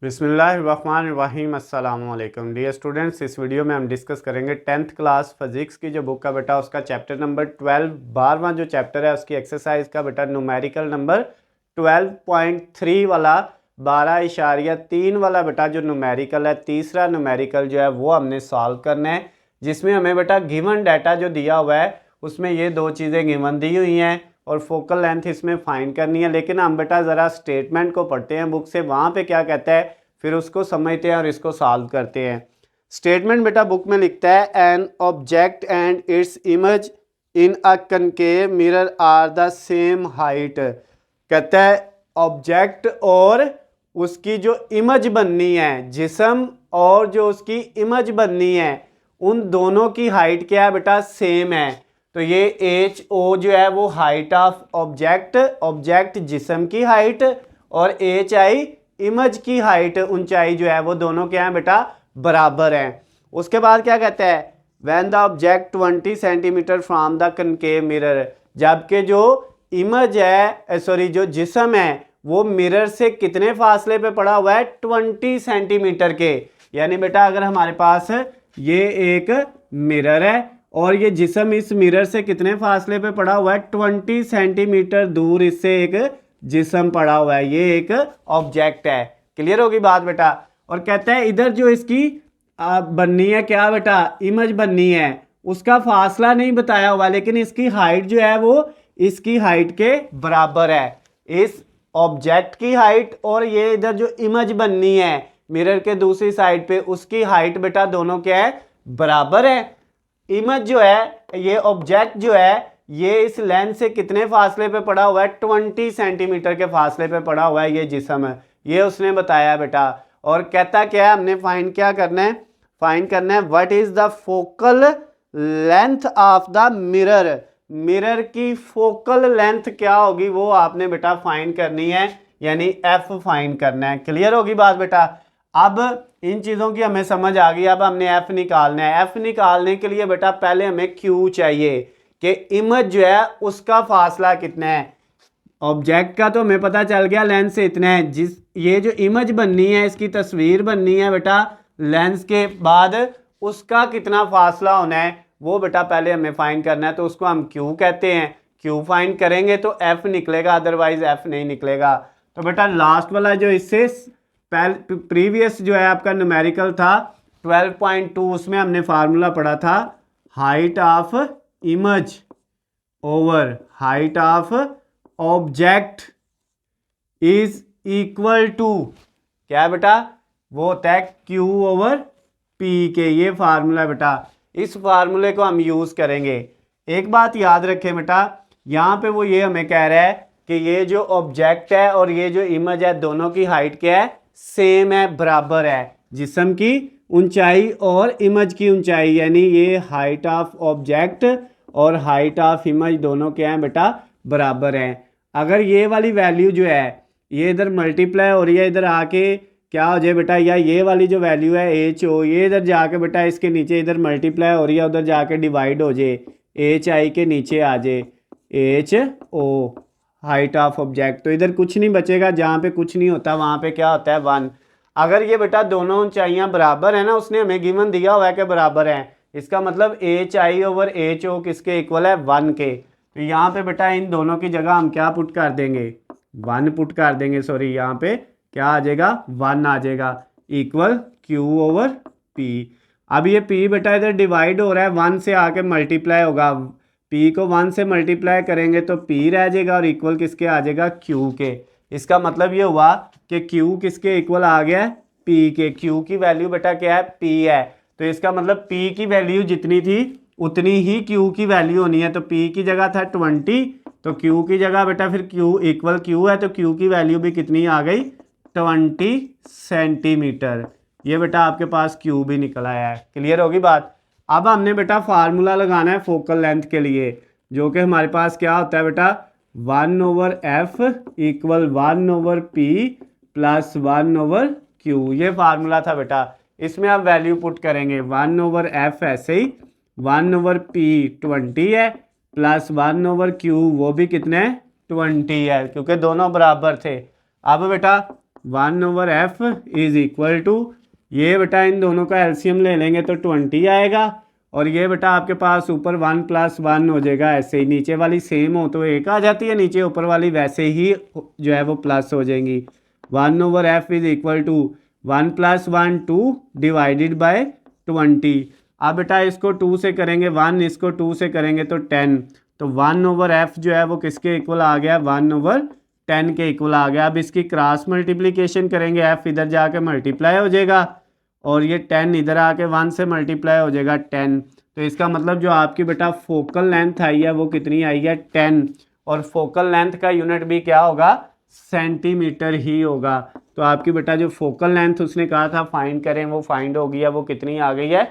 बिस्मिल्लाहिर्रहमानिर्रहीम अस्सलाम वालेकुम डियर स्टूडेंट्स। इस वीडियो में हम डिस्कस करेंगे 10th क्लास फिजिक्स की जो बुक का बेटा उसका चैप्टर नंबर 12 12वां जो चैप्टर है उसकी एक्सरसाइज का बेटा न्यूमेरिकल नंबर 12.3 वाला 12.3 वाला बेटा जो न्यूमेरिकल है, तीसरा न्यूमेरिकल जो है वो हमने सॉल्व करना है, जिसमें हमें बेटा गिवन डाटा जो दिया हुआ है उसमें ये दो चीज़ें गिवन दी हुई हैं और फोकल लेंथ इसमें फाइंड करनी है। लेकिन हम बेटा ज़रा स्टेटमेंट को पढ़ते हैं बुक से, वहाँ पे क्या कहता है फिर उसको समझते हैं और इसको सॉल्व करते हैं। स्टेटमेंट बेटा बुक में लिखता है an object and its image in a concave mirror are the same height. कहता है ऑब्जेक्ट और उसकी जो इमेज बननी है, जिस्म और जो उसकी इमेज बननी है, उन दोनों की हाइट क्या है बेटा, सेम है। तो ये एच ओ जो है वो हाइट ऑफ ऑब्जेक्ट जिस्म की हाइट और एच आई इमेज की हाइट ऊंचाई जो है वो दोनों क्या है बेटा, बराबर हैं। उसके बाद क्या कहता है when the object 20 centimetre from the concave mirror, जबकि जो इमेज है जो जिस्म है वो मिरर से कितने फासले पे पड़ा हुआ है, 20 सेंटीमीटर के। यानी बेटा अगर हमारे पास ये एक मिरर है और ये जिस्म इस मिरर से कितने फासले पे पड़ा हुआ है, 20 सेंटीमीटर दूर इससे एक जिस्म पड़ा हुआ है, ये एक ऑब्जेक्ट है। क्लियर होगी बात बेटा। और कहता है इधर जो इसकी बननी है क्या बेटा, इमेज बननी है, उसका फासला नहीं बताया हुआ, लेकिन इसकी हाइट जो है वो इसकी हाइट के बराबर है। इस ऑब्जेक्ट की हाइट और ये इधर जो इमेज बननी है मिरर के दूसरी साइड पे, उसकी हाइट बेटा दोनों क्या है, बराबर है। इमेज जो है, ये ऑब्जेक्ट जो है, ये इस लेंथ से कितने फासले पे पड़ा हुआ है, 20 सेंटीमीटर के फासले पे पड़ा हुआ है ये जिस्म है, ये उसने बताया बेटा। और कहता क्या है, हमने फाइंड क्या करना है, फाइंड करना है what is the focal length of the mirror. Mirror की फोकल लेंथ क्या होगी वो आपने बेटा फाइंड करनी है, यानी एफ फाइंड करना है। क्लियर होगी बात बेटा। अब इन चीज़ों की हमें समझ आ गई, अब हमने एफ निकालना है। एफ निकालने के लिए बेटा पहले हमें क्यू चाहिए कि इमेज जो है उसका फासला कितना है। ऑब्जेक्ट का तो हमें पता चल गया लेंस से इतना है, जिस ये जो इमेज बननी है, इसकी तस्वीर बननी है बेटा, लेंस के बाद उसका कितना फासला होना है वो बेटा पहले हमें फाइंड करना है। तो उसको हम क्यू कहते हैं। क्यू फाइंड करेंगे तो एफ निकलेगा, अदरवाइज एफ नहीं निकलेगा। तो बेटा लास्ट वाला जो इससे प्रीवियस जो है आपका न्यूमेरिकल था 12.2, उसमें हमने फार्मूला पढ़ा था height of image over height of object is equal to क्या है बेटा, वो होता है क्यू ओवर पी के। ये फार्मूला बेटा, इस फार्मूले को हम यूज करेंगे। एक बात याद रखें बेटा, यहाँ पे वो ये हमें कह रहा है कि ये जो ऑब्जेक्ट है और ये जो इमेज है दोनों की हाइट क्या है, सेम है, बराबर है। जिस्म की ऊंचाई और इमेज की ऊंचाई, यानी ये हाइट ऑफ ऑब्जेक्ट और हाइट ऑफ इमेज दोनों क्या हैं बेटा, बराबर हैं। अगर ये वाली वैल्यू जो है ये इधर मल्टीप्लाई हो रही है, इधर आके क्या हो जाए बेटा, या ये वाली जो वैल्यू है एच ओ, ये इधर जाके बेटा इसके नीचे इधर मल्टीप्लाई हो रही है, उधर जाके डिवाइड हो जाए, एच आई के नीचे आ जाए H O height of object, तो इधर कुछ नहीं बचेगा। जहाँ पे कुछ नहीं होता वहाँ पे क्या होता है, 1। अगर ये बेटा दोनों ऊंचाइयाँ बराबर है ना, उसने हमें गिवन दिया हुआ है कि बराबर है, इसका मतलब H I over H O किसके इक्वल है, 1 के। तो यहाँ पे बेटा इन दोनों की जगह हम क्या पुट कर देंगे, 1 पुट कर देंगे। सॉरी, यहाँ पे क्या आ जाएगा, 1 आ जाएगा, इक्वल क्यू ओवर पी। अब ये पी बेटा इधर डिवाइड हो रहा है, 1 से आके मल्टीप्लाई होगा, पी को 1 से मल्टीप्लाई करेंगे तो पी रह जाएगा और इक्वल किसके आ जाएगा, क्यू के। इसका मतलब ये हुआ कि क्यू किसके इक्वल आ गया है, पी के। क्यू की वैल्यू बेटा क्या है, पी है। तो इसका मतलब पी की वैल्यू जितनी थी उतनी ही क्यू की वैल्यू होनी है। तो पी की जगह था 20, तो क्यू की जगह बेटा फिर क्यू इक्वल क्यू है, तो क्यू की वैल्यू भी कितनी आ गई, 20 सेंटीमीटर। ये बेटा आपके पास क्यू भी निकल आया है। क्लियर होगी बात। अब हमने बेटा फार्मूला लगाना है फोकल लेंथ के लिए, जो कि हमारे पास क्या होता है बेटा, 1 over F equal 1 over P plus 1 over Q. ये फार्मूला था बेटा, इसमें आप वैल्यू पुट करेंगे, 1 ओवर एफ ऐसे ही, 1 ओवर पी 20 है, प्लस 1 ओवर क्यू वो भी कितने 20 है, क्योंकि दोनों बराबर थे। अब बेटा 1/f इज़ इक्वल टू, ये बेटा इन दोनों का एलसीएम ले लेंगे तो 20 आएगा, और ये बेटा आपके पास ऊपर 1 + 1 हो जाएगा, ऐसे ही नीचे वाली सेम हो तो 1 आ जाती है, नीचे ऊपर वाली वैसे ही जो है वो प्लस हो जाएंगी। 1/f is equal to 1 + 1 2 divided by 20। अब बेटा इसको 2 से करेंगे 1, इसको 2 से करेंगे तो 10, तो 1/f जो है वो किसके इक्वल आ गया, 1/10 के इक्वल आ गया। अब इसकी क्रॉस मल्टीप्लिकेशन करेंगे, f इधर जाके मल्टीप्लाई हो जाएगा और ये 10 इधर आके 1 से मल्टीप्लाई हो जाएगा 10। तो इसका मतलब जो आपकी बेटा फोकल लेंथ आई है वो कितनी आई है, 10, और फोकल लेंथ का यूनिट भी क्या होगा, सेंटीमीटर ही होगा। तो आपकी बेटा जो फोकल लेंथ उसने कहा था फाइंड करें, वो फाइंड हो गई है, वो कितनी आ गई है,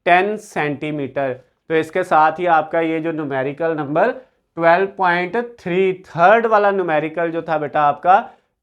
10 सेंटीमीटर। तो इसके साथ ही आपका ये जो न्यूमेरिकल नंबर 12.3 थर्ड वाला न्यूमेरिकल जो था बेटा आपका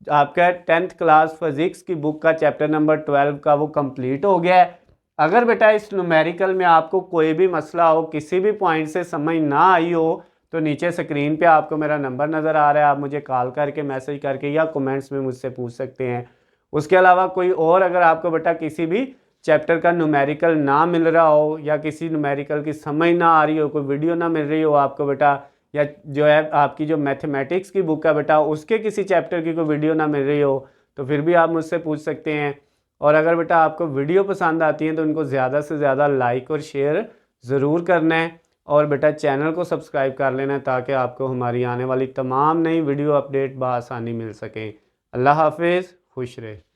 10th क्लास फिजिक्स की बुक का चैप्टर नंबर 12 का वो कंप्लीट हो गया है। अगर बेटा इस न्यूमेरिकल में आपको कोई भी मसला हो, किसी भी पॉइंट से समझ ना आई हो, तो नीचे स्क्रीन पे आपको मेरा नंबर नज़र आ रहा है, आप मुझे कॉल करके, मैसेज करके या कमेंट्स में मुझसे पूछ सकते हैं। उसके अलावा कोई और अगर आपको बेटा किसी भी चैप्टर का न्यूमेरिकल ना मिल रहा हो, या किसी न्यूमेरिकल की समझ ना आ रही हो, कोई वीडियो ना मिल रही हो आपको बेटा, या जो है आपकी जो मैथमेटिक्स की बुक है बेटा उसके किसी चैप्टर की कोई वीडियो ना मिल रही हो, तो फिर भी आप मुझसे पूछ सकते हैं। और अगर बेटा आपको वीडियो पसंद आती है तो इनको ज़्यादा से ज़्यादा लाइक और शेयर ज़रूर करना है, और बेटा चैनल को सब्सक्राइब कर लेना है ताकि आपको हमारी आने वाली तमाम नई वीडियो अपडेट बआसानी मिल सकें। अल्लाह हाफिज़, खुश रहे।